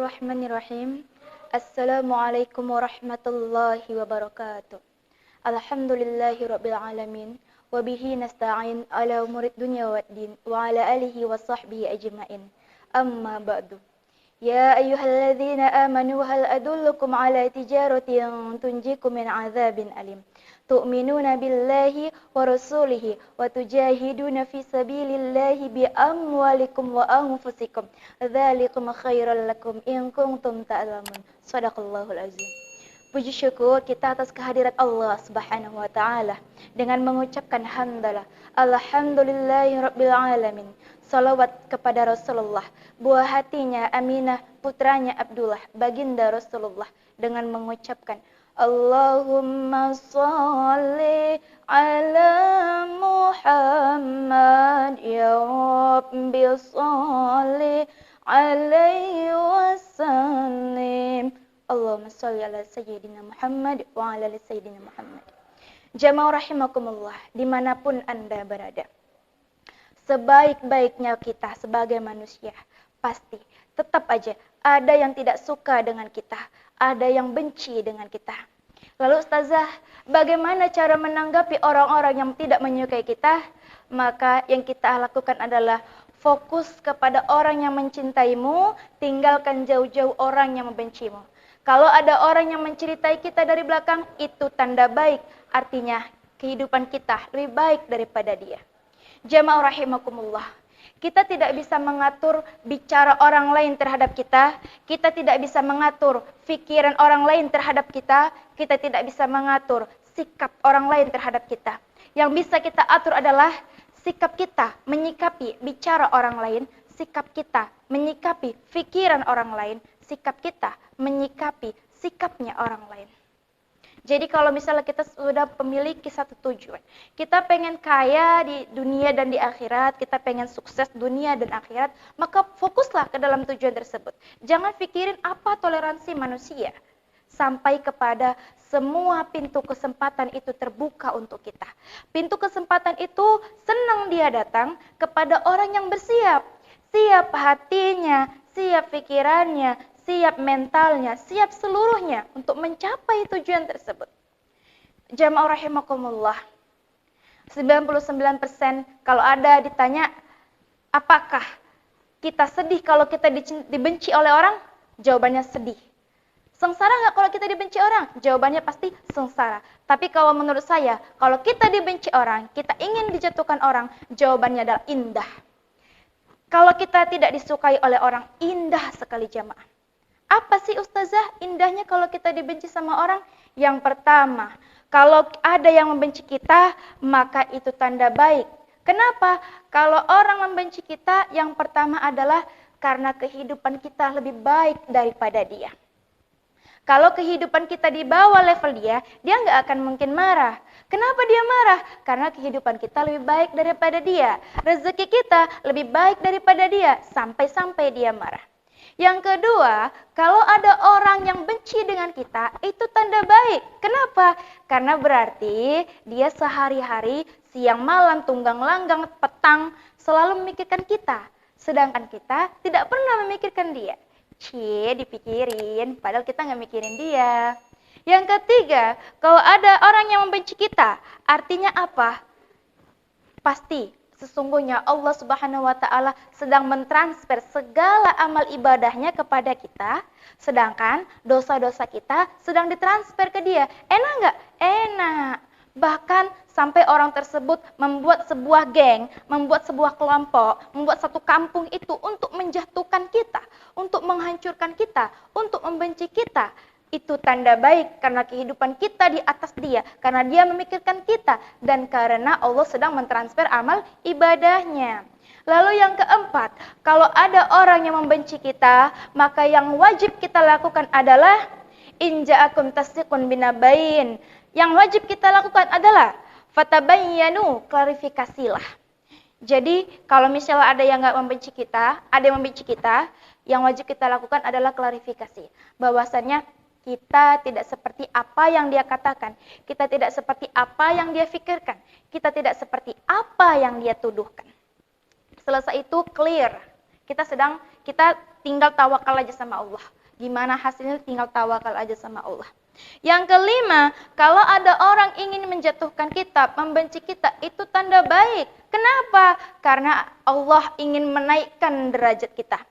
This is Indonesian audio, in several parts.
Bismillahirrahmanirrahim. Assalamualaikum warahmatullahi wabarakatuh. Alhamdulillahirabbil alamin wa bihi nasta'in ala umurid dunya waddin wa ala alihi wa sahbihi ajmain. Amma ba'du. Ya ayyuhalladzina amanu hal adullukum ala tijaratin tunjikum min adzabin alim. Tu'minuna billahi wa rasulihi wa tujahiduna fi sabilillahi bi amwalikum wa anfusikum. Dzalikum khairal lakum in kuntum ta'lamun. Shadaqallahul azim. Puji syukur kita atas kehadirat Allah Subhanahu wa taala dengan mengucapkan hamdalah. Alhamdulillahirabbil alamin. Salawat kepada Rasulullah, buah hatinya Aminah, putranya Abdullah, baginda Rasulullah, dengan mengucapkan Allahumma sholli ala Muhammad ya Rabbi sholli alaihi wasallim. Allahumma sholli ala Sayyidina Muhammad wa ala Sayyidina Muhammad. Jamaah rahimakumullah, dimanapun Anda berada, sebaik-baiknya kita sebagai manusia, pasti tetap aja ada yang tidak suka dengan kita, ada yang benci dengan kita. Lalu Ustazah, bagaimana cara menanggapi orang-orang yang tidak menyukai kita? Maka yang kita lakukan adalah fokus kepada orang yang mencintaimu, tinggalkan jauh-jauh orang yang membencimu. Kalau ada orang yang menceritai kita dari belakang, itu tanda baik, artinya kehidupan kita lebih baik daripada dia. Jamaah rahimakumullah, kita tidak bisa mengatur bicara orang lain terhadap kita, kita tidak bisa mengatur pikiran orang lain terhadap kita, kita tidak bisa mengatur sikap orang lain terhadap kita. Yang bisa kita atur adalah sikap kita menyikapi bicara orang lain, sikap kita menyikapi pikiran orang lain, sikap kita menyikapi sikapnya orang lain. Jadi kalau misalnya kita sudah memiliki satu tujuan, kita pengen kaya di dunia dan di akhirat, kita pengen sukses dunia dan akhirat, maka fokuslah ke dalam tujuan tersebut. Jangan pikirin apa toleransi manusia. Sampai kepada semua pintu kesempatan itu terbuka untuk kita. Pintu kesempatan itu senang dia datang kepada orang yang bersiap. Siap hatinya, siap pikirannya, siap mentalnya, siap seluruhnya untuk mencapai tujuan tersebut. Jamaah rahimakumullah, 99% kalau ada ditanya, apakah kita sedih kalau kita dibenci oleh orang? Jawabannya sedih. Sengsara nggak kalau kita dibenci orang? Jawabannya pasti sengsara. Tapi kalau menurut saya, kalau kita dibenci orang, kita ingin dijatuhkan orang, jawabannya adalah indah. Kalau kita tidak disukai oleh orang, indah sekali jamaah. Apa sih Ustazah indahnya kalau kita dibenci sama orang? Yang pertama, kalau ada yang membenci kita, maka itu tanda baik. Kenapa? Kalau orang membenci kita, yang pertama adalah karena kehidupan kita lebih baik daripada dia. Kalau kehidupan kita di bawah level dia nggak akan mungkin marah. Kenapa dia marah? Karena kehidupan kita lebih baik daripada dia. Rezeki kita lebih baik daripada dia, sampai-sampai dia marah. Yang kedua, kalau ada orang yang benci dengan kita, itu tanda baik. Kenapa? Karena berarti dia sehari-hari, siang malam, tunggang langgang, petang, selalu memikirkan kita. Sedangkan kita tidak pernah memikirkan dia. Dipikirin, padahal kita nggak mikirin dia. Yang ketiga, kalau ada orang yang membenci kita, artinya apa? Pasti sesungguhnya Allah Subhanahu wa taala sedang mentransfer segala amal ibadahnya kepada kita, sedangkan dosa-dosa kita sedang ditransfer ke dia. Enak nggak? Enak. Bahkan sampai orang tersebut membuat sebuah geng, membuat sebuah kelompok, membuat satu kampung itu untuk menjatuhkan kita, untuk menghancurkan kita, untuk membenci kita. Itu tanda baik karena kehidupan kita di atas dia, karena dia memikirkan kita, dan karena Allah sedang mentransfer amal ibadahnya. Lalu yang keempat, kalau ada orang yang membenci kita, maka yang wajib kita lakukan adalah in ja'akum tasdiqun binabain. Yang wajib kita lakukan adalah fatabayyanu, klarifikasilah. Jadi kalau misalnya ada yang nggak membenci kita, ada yang membenci kita, yang wajib kita lakukan adalah klarifikasi. Bahwasannya kita tidak seperti apa yang dia katakan, kita tidak seperti apa yang dia pikirkan, kita tidak seperti apa yang dia tuduhkan. Selesai itu clear. Kita tinggal tawakal aja sama Allah. Gimana hasilnya tinggal tawakal aja sama Allah. Yang kelima, kalau ada orang ingin menjatuhkan kita, membenci kita, itu tanda baik. Kenapa? Karena Allah ingin menaikkan derajat kita.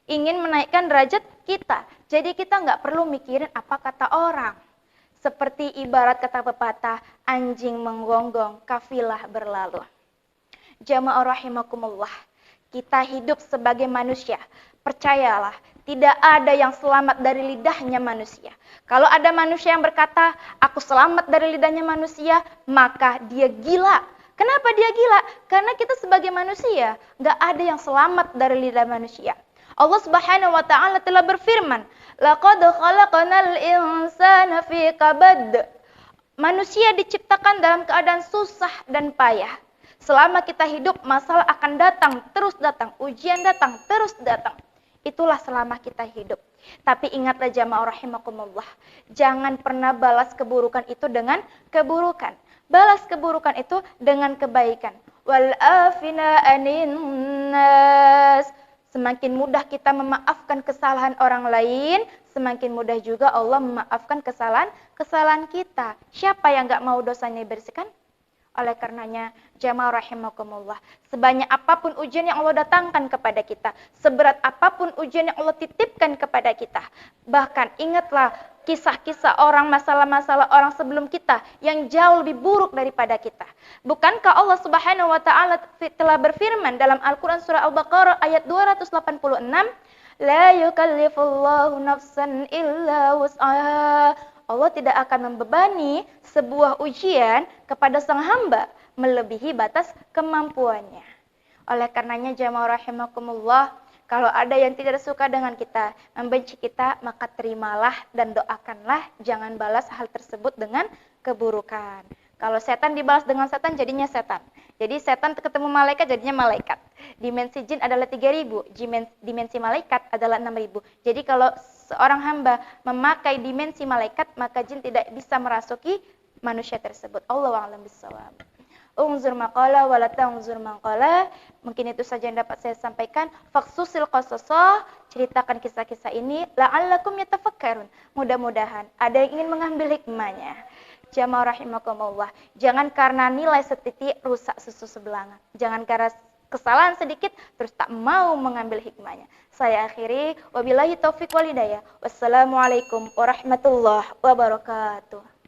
Ingin menaikkan derajat kita. Jadi kita nggak perlu mikirin apa kata orang. Seperti ibarat kata pepatah, anjing menggonggong, kafilah berlalu. Jamaah rahimakumullah, kita hidup sebagai manusia. Percayalah, tidak ada yang selamat dari lidahnya manusia. Kalau ada manusia yang berkata, aku selamat dari lidahnya manusia, maka dia gila. Kenapa dia gila? Karena kita sebagai manusia, nggak ada yang selamat dari lidah manusia. Allah Subhanahu wa taala telah berfirman, laqad khalaqnal insana fi kabad. Manusia diciptakan dalam keadaan susah dan payah. Selama kita hidup, masalah akan datang, terus datang, ujian datang, terus datang. Itulah selama kita hidup. Tapi ingatlah jamaah rahimakumullah, jangan pernah balas keburukan itu dengan keburukan. Balas keburukan itu dengan kebaikan. Wal afina anin nas. Semakin mudah kita memaafkan kesalahan orang lain, semakin mudah juga Allah memaafkan kesalahan kita. Siapa yang gak mau dosanya dibersihkan? Oleh karenanya, jamaah rahimakumullah, sebanyak apapun ujian yang Allah datangkan kepada kita, seberat apapun ujian yang Allah titipkan kepada kita, bahkan ingatlah kisah-kisah orang, masalah-masalah orang sebelum kita yang jauh lebih buruk daripada kita. Bukankah Allah Subhanahu wa taala telah berfirman dalam Al-Qur'an surah Al-Baqarah ayat 286, la yukallifullahu nafsan illa wus'aha. Allah tidak akan membebani sebuah ujian kepada sang hamba melebihi batas kemampuannya. Oleh karenanya jamaah rahimakumullah, kalau ada yang tidak suka dengan kita, membenci kita, maka terimalah dan doakanlah, jangan balas hal tersebut dengan keburukan. Kalau setan dibalas dengan setan, jadinya setan. Jadi setan ketemu malaikat, jadinya malaikat. Dimensi jin adalah 3.000, dimensi malaikat adalah 6.000. Jadi kalau seorang hamba memakai dimensi malaikat, maka jin tidak bisa merasuki manusia tersebut. Allahu a'lam bishawab. Unzur maqala wa la tanzur maqala. Mungkin itu saja yang dapat saya sampaikan. Faqsusil qasasa, ceritakan kisah-kisah ini la'allakum yatafakkarun. Mudah-mudahan ada yang ingin mengambil hikmahnya. Jamaah rahimakumullah, jangan karena nilai setitik rusak susu sebelanga. Jangan karena kesalahan sedikit terus tak mau mengambil hikmahnya. Saya akhiri, wabillahi taufiq wal hidayah. Wassalamualaikum warahmatullahi wabarakatuh.